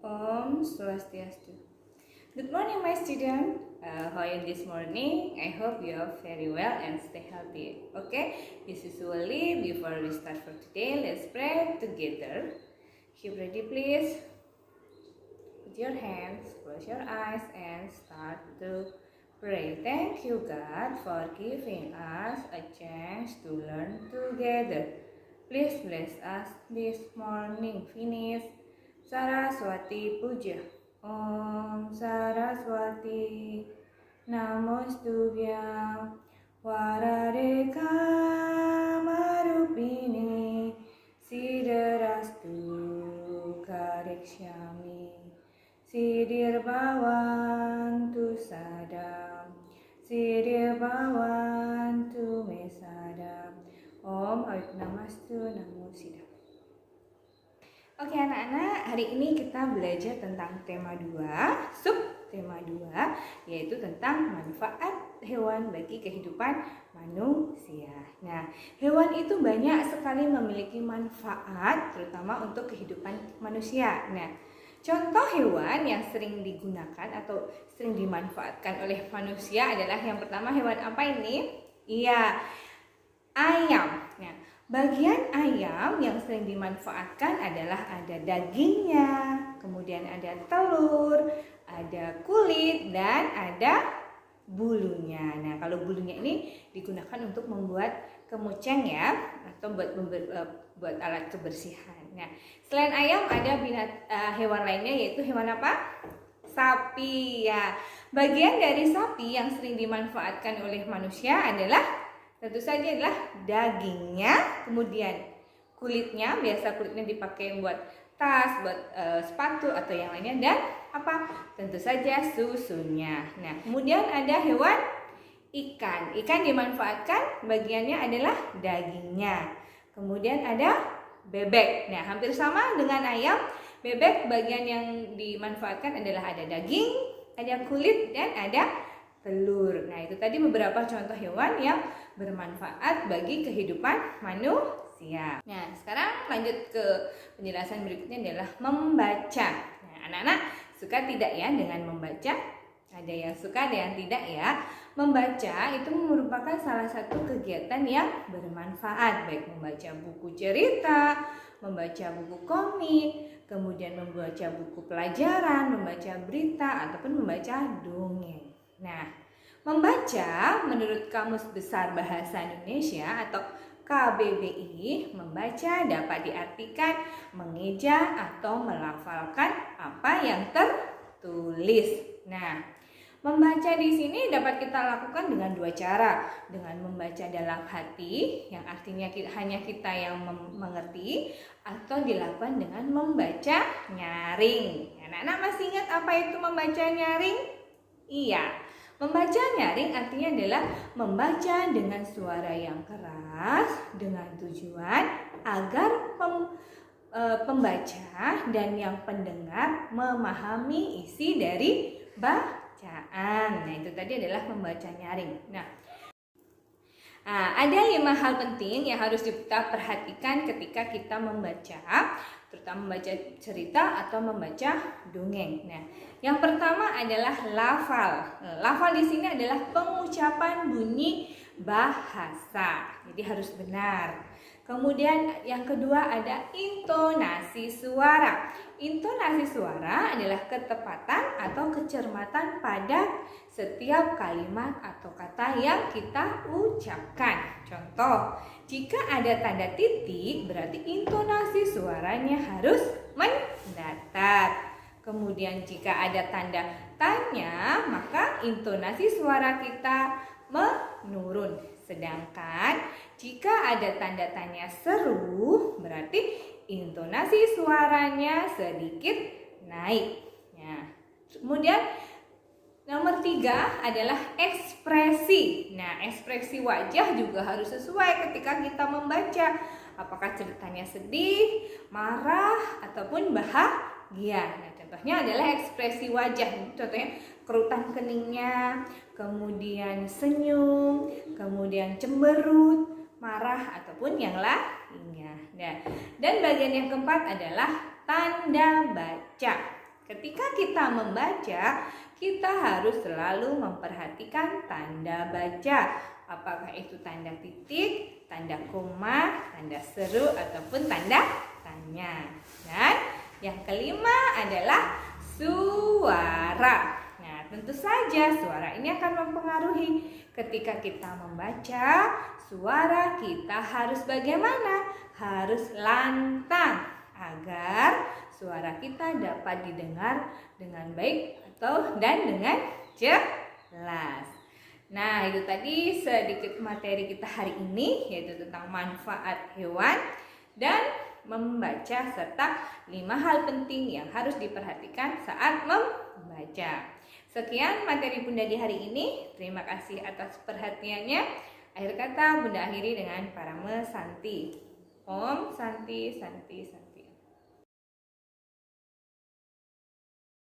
Om Swastiastu. Good morning, my student. How are you this morning? I hope you are very well and stay healthy. Okay, as usually, before we start for today, let's pray together. Keep ready, please. Put your hands, close your eyes, and start to pray. Thank you, God, for giving us a chance to learn together. Please bless us this morning. Finish Saraswati Puja. Om Saraswati Namostubhyam Varareka Marupine Siddharastu Karikshami Siddhir Bhavantu Sadam Siddhir Bhavantu Mesadam. Om Avijnamastu Namo Siddham. Oke anak-anak, hari ini kita belajar tentang tema 2, subtema 2, yaitu tentang manfaat hewan bagi kehidupan manusia. Nah, hewan itu banyak sekali memiliki manfaat, terutama untuk kehidupan manusia. Nah, contoh hewan yang sering digunakan atau sering dimanfaatkan oleh manusia adalah yang pertama, hewan apa ini? Iya, ayam. Nah, bagian ayam yang sering dimanfaatkan adalah ada dagingnya, kemudian ada telur, ada kulit, dan ada bulunya. Nah, kalau bulunya ini digunakan untuk membuat kemuceng ya, atau buat alat kebersihan. Nah, selain ayam ada hewan lainnya, yaitu hewan apa? Sapi ya. Bagian dari sapi yang sering dimanfaatkan oleh manusia adalah tentu saja adalah dagingnya, kemudian kulitnya, biasa kulitnya dipakai buat tas, buat sepatu atau yang lainnya, dan apa? Tentu saja susunya. Nah, kemudian ada hewan ikan. Ikan dimanfaatkan bagiannya adalah dagingnya. Kemudian ada bebek. Nah, hampir sama dengan ayam. Bebek bagian yang dimanfaatkan adalah ada daging, ada kulit, dan ada telur. Nah, itu tadi beberapa contoh hewan yang bermanfaat bagi kehidupan manusia. Nah, sekarang lanjut ke penjelasan berikutnya adalah membaca. Nah, anak-anak suka tidak ya dengan membaca? Ada yang suka, ada yang tidak ya. Membaca itu merupakan salah satu kegiatan yang bermanfaat, baik membaca buku cerita, membaca buku komik, kemudian membaca buku pelajaran, membaca berita, ataupun membaca dongeng. Nah, membaca menurut Kamus Besar Bahasa Indonesia atau KBBI, membaca dapat diartikan mengeja atau melafalkan apa yang tertulis. Nah, membaca di sini dapat kita lakukan dengan dua cara. Dengan membaca dalam hati, yang artinya hanya kita yang mengerti, atau dilakukan dengan membaca nyaring. Anak-anak masih ingat apa itu membaca nyaring? Iya. Membaca nyaring artinya adalah membaca dengan suara yang keras dengan tujuan agar pembaca dan yang pendengar memahami isi dari bacaan. Nah, itu tadi adalah membaca nyaring. Nah, ada 5 hal penting yang harus kita perhatikan ketika kita membaca, terutama membaca cerita atau membaca dongeng. Nah, yang pertama adalah lafal. Lafal di sini adalah pengucapan bunyi bahasa. Jadi harus benar. Kemudian yang kedua ada intonasi suara. Intonasi suara adalah ketepatan atau kecermatan pada setiap kalimat atau kata yang kita ucapkan. Contoh, jika ada tanda titik berarti intonasi suaranya harus mendatar. Kemudian jika ada tanda tanya, maka intonasi suara kita menurun. Sedangkan jika ada tanda tanya seru, berarti intonasi suaranya sedikit naik. Nah, kemudian nomor 3 adalah ekspresi. Nah, ekspresi wajah juga harus sesuai ketika kita membaca. Apakah ceritanya sedih, marah, ataupun bahagia. Nah, contohnya adalah ekspresi wajah. Contohnya kerutan keningnya, kemudian senyum, kemudian cemberut, marah, ataupun yang lainnya. Nah, dan bagian yang keempat adalah tanda baca. ketika kita membaca, kita harus selalu memperhatikan tanda baca. Apakah itu tanda titik, tanda koma, tanda seru, ataupun tanda tanya. Dan yang kelima adalah suara. Nah, tentu saja suara ini akan mempengaruhi. Ketika kita membaca, suara kita harus bagaimana? Harus lantang agar suara kita dapat didengar dengan baik dan dengan jelas. Nah, itu tadi sedikit materi kita hari ini, yaitu tentang manfaat hewan dan membaca, serta 5 hal penting yang harus diperhatikan saat membaca. Sekian materi Bunda di hari ini. Terima kasih atas perhatiannya. Akhir kata Bunda akhiri dengan Parame Santi. Om Santi Santi Santi.